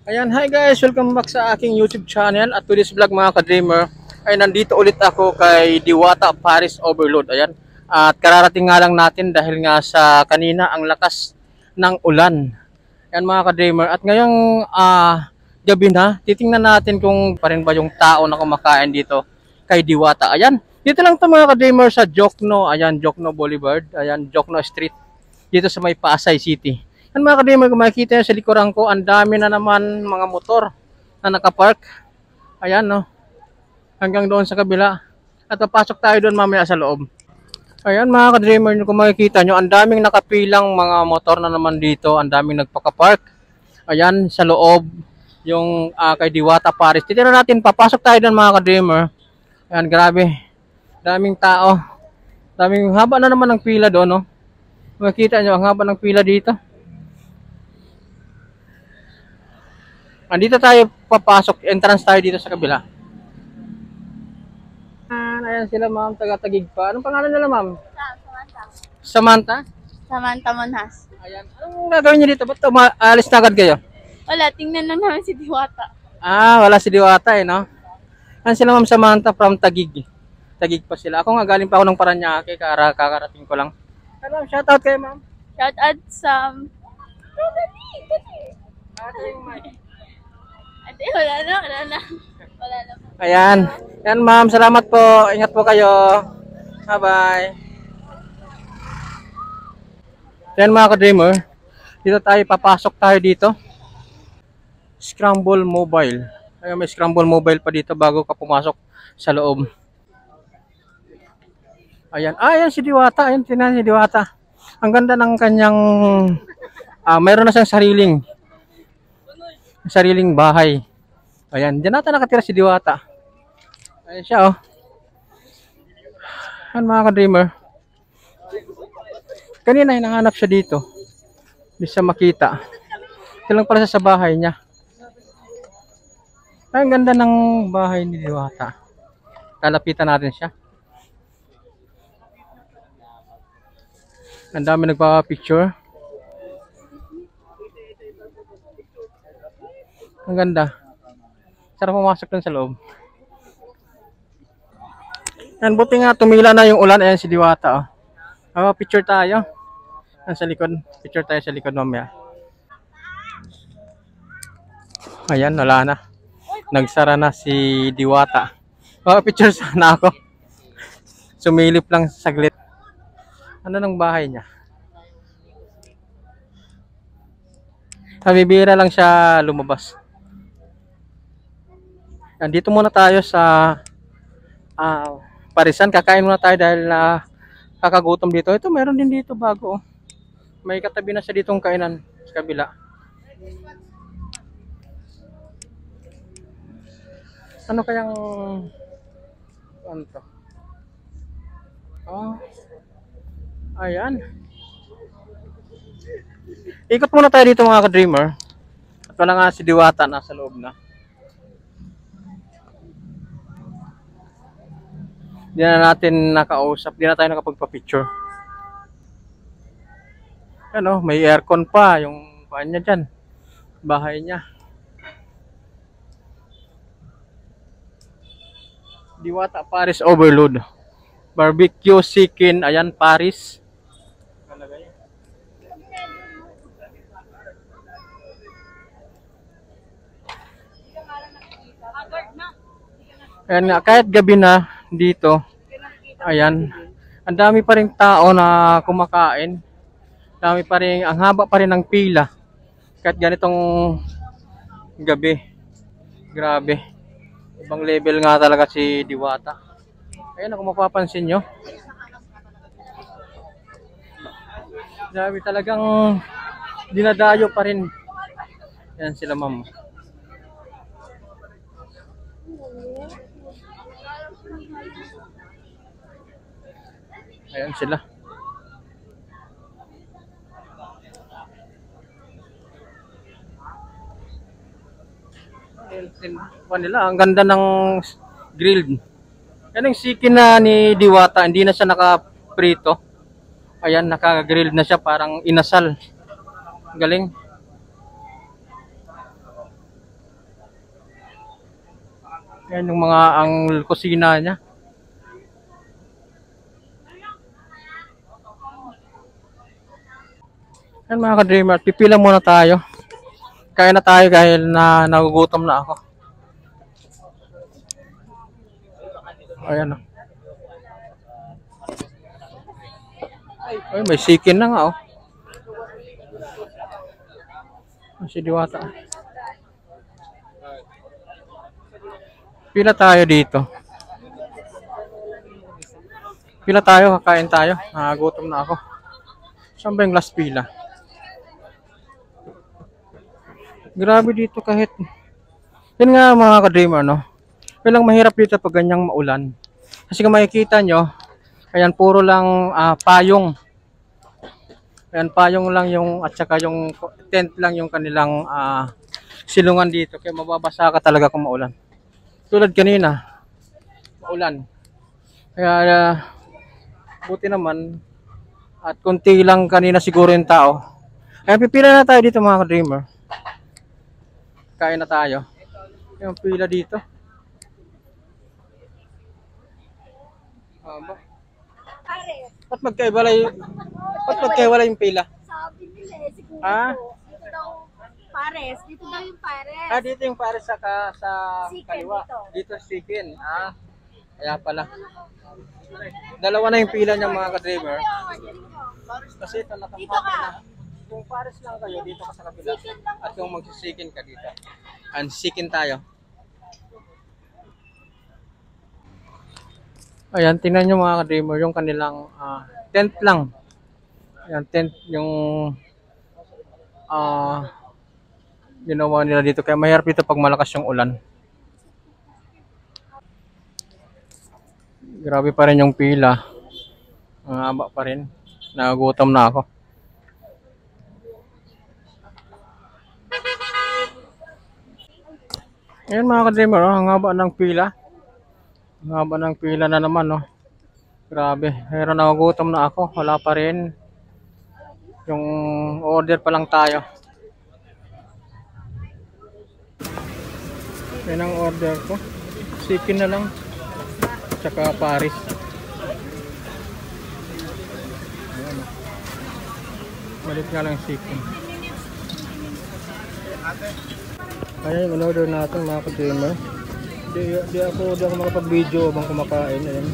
Ayan, hi guys! Welcome back sa aking YouTube channel. At today's vlog mga ka-dreamer ay nandito ulit ako kay Diwata Paris Overload. Ayan, at kararating nga lang natin dahil nga sa kanina ang lakas ng ulan. Ayan mga ka-dreamer, at ngayong gabi na, titingnan natin kung pa rin ba yung tao na kumakain dito kay Diwata. Ayan, dito lang to mga ka-dreamer sa Jokno. Ayan, Jokno Boulevard. Ayan, Jokno Street. Dito sa may Pasay City. Yan mga ka-dreamer, kung makikita nyo sa likuran ko, ang dami na naman mga motor na nakapark. Ayan, no. Hanggang doon sa kabila. At papasok tayo doon mamaya sa loob. Ayan mga ka-dreamer, kung makikita nyo, ang daming nakapilang mga motor na naman dito. Ang daming nagpaka-park. Ayan, sa loob, yung kay Diwata Paris. Titira natin, papasok tayo doon mga ka-dreamer. Ayan, grabe. Daming tao. Daming haba na naman ng pila doon, no. Makikita nyo, ang haba ng pila dito. Andito tayo papasok, entrance tayo dito sa kabila. Ayan sila ma'am, taga-Taguig pa. Anong pangalan nila ma'am? Samantha. Samantha? Samantha Manhas. Ayan. Anong gagawin niyo dito? Ba't alis na agad kayo? Wala, tingnan lang namin si Diwata. Wala si Diwata eh, no? Ayan sila ma'am Samantha from Taguig. Taguig pa sila. Ako nga galing pa ako ng Paranaque, kakarating ko lang. Hello, shoutout kayo ma'am. Shout out sa... Ate, wala na. Ayan. Ayan ma'am, salamat po. Ingat po kayo. Bye-bye. Ayan mga ka-dreamer, dito tayo, papasok tayo dito. Scramble Mobile. Ayan, may Scramble Mobile pa dito bago ka pumasok sa loob. Ayan. Ayan si Diwata. Ayan, tinan si Diwata. Ang ganda ng kanyang... mayroon na siyang sariling bahay. Ayan, dyan natin nakatira si Diwata. Ayan siya, oh. Ayan mga ka-dreamer. Kanina hinahanap siya dito. Hindi siya makita. Ito lang pala sa bahay niya. Ay, ang ganda ng bahay ni Diwata. Lalapitan natin siya. Ang dami nagpapapicture. Ang ganda. Sarap pumasok dun sa loob. Yan, buti nga tumila na yung ulan. Ayan si Diwata, oh. Picture tayo. Yan sa likod. Picture tayo sa likod mamaya. Ayan, wala na. Nagsara na si Diwata. Picture sana ako. Sumilip lang saglit. Ano ng bahay niya? Bibira lang siya lumabas. Nandito muna tayo sa Parisan. Kakain muna tayo dahil kakagutom dito. Ito meron din dito bago, oh. May katabi na siya ditong kainan sa kabila. Ano kayang ano to? Ayan. Ikot muna tayo dito mga ka-dreamer. At wala nga si Diwata, nasa loob na. Hindi na natin nakausap, hindi na tayo nakapagpa-picture. Ano, may aircon pa yung paan niya dyan. Bahay niya. Diwata Paris Overload. Barbecue chicken, ayan Paris. Ayan nga, kahit gabi na dito, ayan, ang dami pa rin tao na kumakain. Dami pa rin, ang haba pa rin ng pila. Kahit ganitong gabi. Grabe. Ibang level nga talaga si Diwata. Ayan, kung mapapansin nyo. Grabe talagang dinadayo pa rin. Ayan sila ma'am. Ayan sila. Nila, ang ganda ng grilled. Yan ang chicken na ni Diwata, hindi na siya naka-prito. Ayan, naka-grilled na siya, parang inasal. Galing. Yan yung mga ang kusina niya. Yan mga ka-dreamer, pipila muna tayo. Kaya na tayo dahil nagugutom na ako. Ayan o. Ay, may sikin na nga oh. Si Diwata. Pila tayo dito. Pila tayo, kakain tayo. Nagutom na ako. Saan ba yung last pila? Grabe dito kahit. Yan nga mga ka-dreamer, no? Walang mahirap dito pag ganyang maulan. Kasi kung makikita nyo, ayan puro lang payong. Ayan payong lang yung at saka yung tent lang yung kanilang silungan dito. Kaya mababasa ka talaga kung maulan. Tulad kanina, maulan. Kaya buti naman at konti lang kanina siguro yung tao. Kaya pipila na tayo dito mga ka-dreamer. Kain na tayo. Yung pila dito. Ba't magkaiwala yung pila? Sabi nila eh, siguro. Dito daw pares. Dito daw yung pares. Dito yung pares sa Chicken kaliwa. dito. Dito chicken. Kaya pala. Dalawa na yung pila niya mga ka-driver. Kasi ito nakapapa na. Kung pares lang kayo, dito ka sa kabila. At kung magsisikin ka dito. And sikin tayo. Ayan, tingnan nyo mga ka-dreamer, yung kanilang tent lang. Ayan, tent yung ginawa nila dito. Kaya mahirap dito pag malakas yung ulan. Grabe pa rin yung pila. Ang haba pa rin. Nagugutom na ako. Ayan mga ka-dreamer, ang haba ng pila. Ang haba ng pila na naman, no. Grabe, pero nagugutom na ako. Wala pa rin. Yung order pa lang tayo. Yan ang order ko. Chicken na lang. Tsaka paris. Ayan, no. Malit nga lang chicken. Ayan yung order natin mga ka-dreamer. Di ako makapag-video habang kumakain. Ayan.